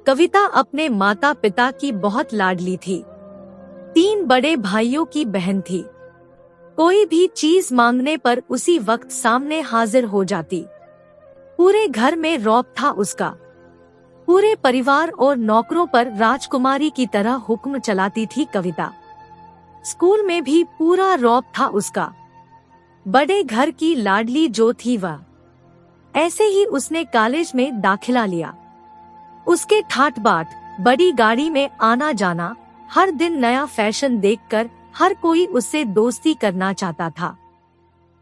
कविता अपने माता पिता की बहुत लाडली थी। 3 बड़े भाइयों की बहन थी। कोई भी चीज मांगने पर उसी वक्त सामने हाजिर हो जाती। पूरे घर में रौब था उसका। पूरे परिवार और नौकरों पर राजकुमारी की तरह हुक्म चलाती थी कविता। स्कूल में भी पूरा रौब था उसका। बड़े घर की लाडली जो थी वह। ऐसे ही उसने कॉलेज में दाखिला लिया। उसके ठाट बाट, बड़ी गाड़ी में आना जाना, हर दिन नया फैशन देखकर हर कोई उससे दोस्ती करना चाहता था।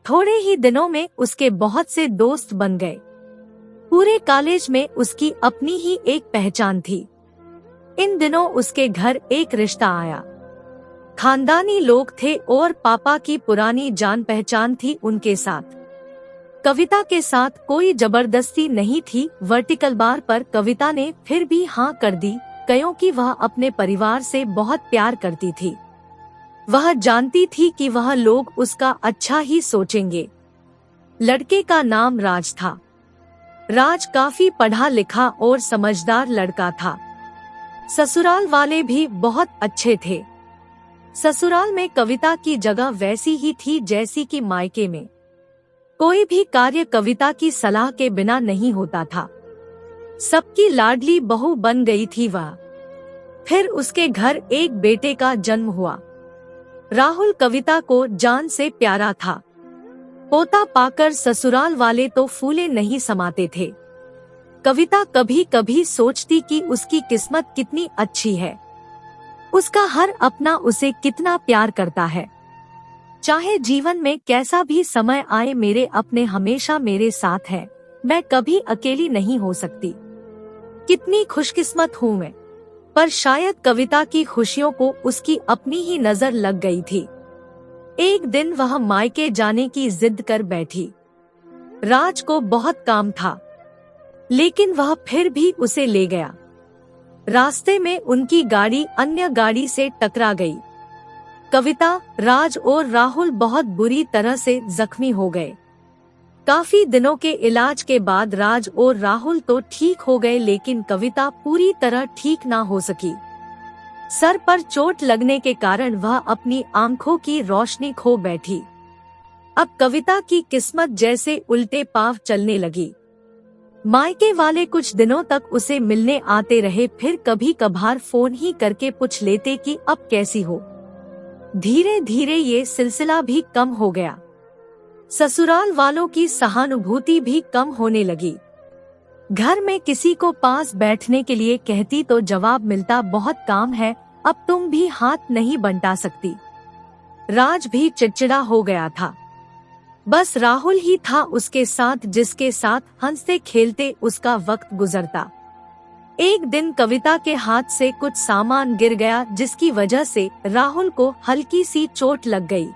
थोड़े ही दिनों में उसके बहुत से दोस्त बन गए। पूरे कॉलेज में उसकी अपनी ही एक पहचान थी। इन दिनों उसके घर एक रिश्ता आया। खानदानी लोग थे और पापा की पुरानी जान पहचान थी उनके साथ। कविता के साथ कोई जबरदस्ती नहीं थी। वर्टिकल बार पर कविता ने फिर भी हाँ कर दी, क्योंकि वह अपने परिवार से बहुत प्यार करती थी। वह जानती थी कि वह लोग उसका अच्छा ही सोचेंगे। लड़के का नाम राज था। राज काफी पढ़ा लिखा और समझदार लड़का था। ससुराल वाले भी बहुत अच्छे थे। ससुराल में कविता की जगह वैसी ही थी जैसी कि मायके में। कोई भी कार्य कविता की सलाह के बिना नहीं होता था। सबकी लाडली बहू बन गई थी वह। फिर उसके घर एक बेटे का जन्म हुआ। राहुल कविता को जान से प्यारा था। पोता पाकर ससुराल वाले तो फूले नहीं समाते थे। कविता कभी कभी सोचती कि उसकी किस्मत कितनी अच्छी है। उसका हर अपना उसे कितना प्यार करता है। चाहे जीवन में कैसा भी समय आए, मेरे अपने हमेशा मेरे साथ है। मैं कभी अकेली नहीं हो सकती। कितनी खुशकिस्मत हूँ मैं। पर शायद कविता की खुशियों को उसकी अपनी ही नजर लग गई थी। एक दिन वह मायके जाने की जिद कर बैठी। राज को बहुत काम था, लेकिन वह फिर भी उसे ले गया। रास्ते में उनकी गाड़ी अन्य गाड़ी से टकरा गई। कविता, राज और राहुल बहुत बुरी तरह से जख्मी हो गए। काफी दिनों के इलाज के बाद राज और राहुल तो ठीक हो गए, लेकिन कविता पूरी तरह ठीक ना हो सकी। सर पर चोट लगने के कारण वह अपनी आंखों की रोशनी खो बैठी। अब कविता की किस्मत जैसे उल्टे पांव चलने लगी। मायके वाले कुछ दिनों तक उसे मिलने आते रहे, फिर कभी कभार फोन ही करके पूछ लेते कि अब कैसी हो। धीरे धीरे ये सिलसिला भी कम हो गया। ससुराल वालों की सहानुभूति भी कम होने लगी। घर में किसी को पास बैठने के लिए कहती तो जवाब मिलता, बहुत काम है, अब तुम भी हाथ नहीं बंटा सकती। राज भी चिड़चिड़ा हो गया था। बस राहुल ही था उसके साथ, जिसके साथ हंसते खेलते उसका वक्त गुजरता। एक दिन कविता के हाथ से कुछ सामान गिर गया, जिसकी वजह से राहुल को हल्की सी चोट लग गई।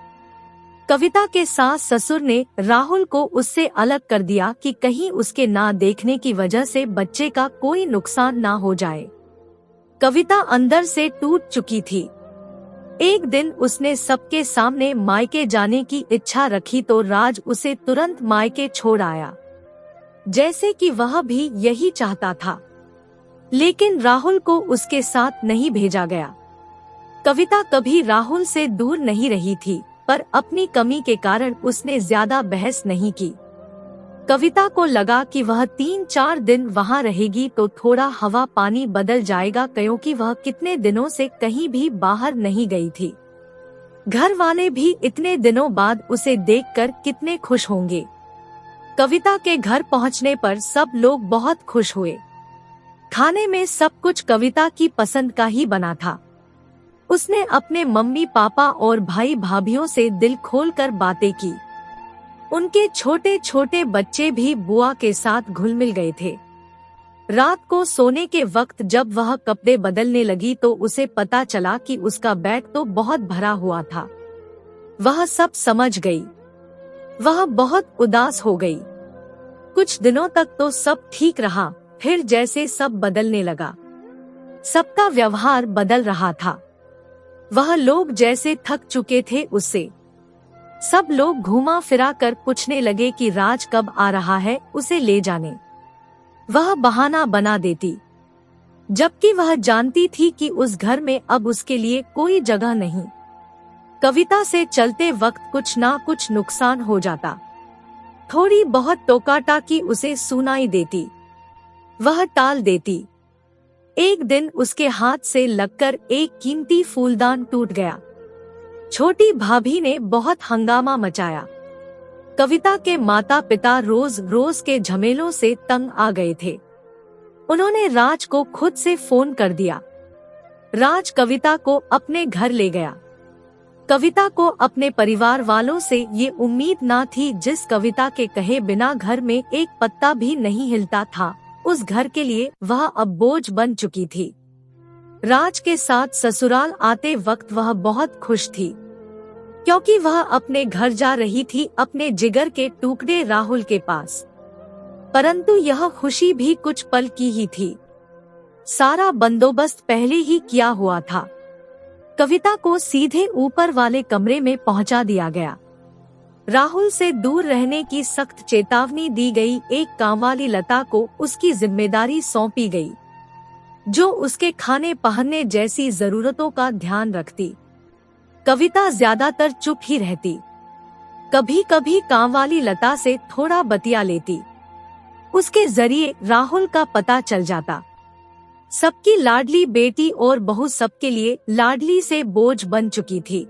कविता के सास ससुर ने राहुल को उससे अलग कर दिया कि कहीं उसके ना देखने की वजह से बच्चे का कोई नुकसान ना हो जाए। कविता अंदर से टूट चुकी थी। एक दिन उसने सबके सामने मायके जाने की इच्छा रखी तो राज उसे तुरंत मायके छोड़ आया, जैसे कि वह भी यही चाहता था। लेकिन राहुल को उसके साथ नहीं भेजा गया। कविता कभी राहुल से दूर नहीं रही थी, पर अपनी कमी के कारण उसने ज्यादा बहस नहीं की। कविता को लगा कि वह 3-4 दिन वहाँ रहेगी तो थोड़ा हवा पानी बदल जाएगा, क्योंकि वह कितने दिनों से कहीं भी बाहर नहीं गई थी। घर वाले भी इतने दिनों बाद उसे देखकर कितने खुश होंगे। कविता के घर पहुँचने पर सब लोग बहुत खुश हुए। खाने में सब कुछ कविता की पसंद का ही बना था। उसने अपने मम्मी पापा और भाई भाभीओं से दिल खोलकर बातें की। उनके छोटे छोटे बच्चे भी बुआ के साथ घुल मिल गए थे। रात को सोने के वक्त जब वह कपड़े बदलने लगी तो उसे पता चला कि उसका बैग तो बहुत भरा हुआ था। वह सब समझ गई। वह बहुत उदास हो गई। कुछ दिनों तक तो सब ठीक रहा, फिर जैसे सब बदलने लगा। सबका व्यवहार बदल रहा था। वह लोग जैसे थक चुके थे उससे। सब लोग घुमा फिरा कर पूछने लगे कि राज कब आ रहा है, उसे ले जाने। वह बहाना बना देती। जबकि वह जानती थी कि उस घर में अब उसके लिए कोई जगह नहीं। कविता से चलते वक्त कुछ ना कुछ नुकसान हो जाता। थोड़ी बहुत टोका-टाकी उसे सुनाई देती, वह टाल देती। एक दिन उसके हाथ से लगकर एक कीमती फूलदान टूट गया। छोटी भाभी ने बहुत हंगामा मचाया। कविता के माता पिता रोज रोज के झमेलों से तंग आ गए थे। उन्होंने राज को खुद से फोन कर दिया। राज कविता को अपने घर ले गया। कविता को अपने परिवार वालों से ये उम्मीद ना थी। जिस कविता के कहे बिना घर में एक पत्ता भी नहीं हिलता था, उस घर के लिए वह अब बोझ बन चुकी थी। राज के साथ ससुराल आते वक्त वह बहुत खुश थी, क्योंकि वह अपने घर जा रही थी, अपने जिगर के टुकड़े राहुल के पास। परंतु यह खुशी भी कुछ पल की ही थी। सारा बंदोबस्त पहले ही किया हुआ था। कविता को सीधे ऊपर वाले कमरे में पहुंचा दिया गया। राहुल से दूर रहने की सख्त चेतावनी दी गई। एक कामवाली लता को उसकी जिम्मेदारी सौंपी गई, जो उसके खाने पहनने जैसी जरूरतों का ध्यान रखती। कविता ज्यादातर चुप ही रहती। कभी कभी कामवाली लता से थोड़ा बतिया लेती। उसके जरिए राहुल का पता चल जाता। सबकी लाडली बेटी और बहू सबके लिए लाडली से बोझ बन चुकी थी।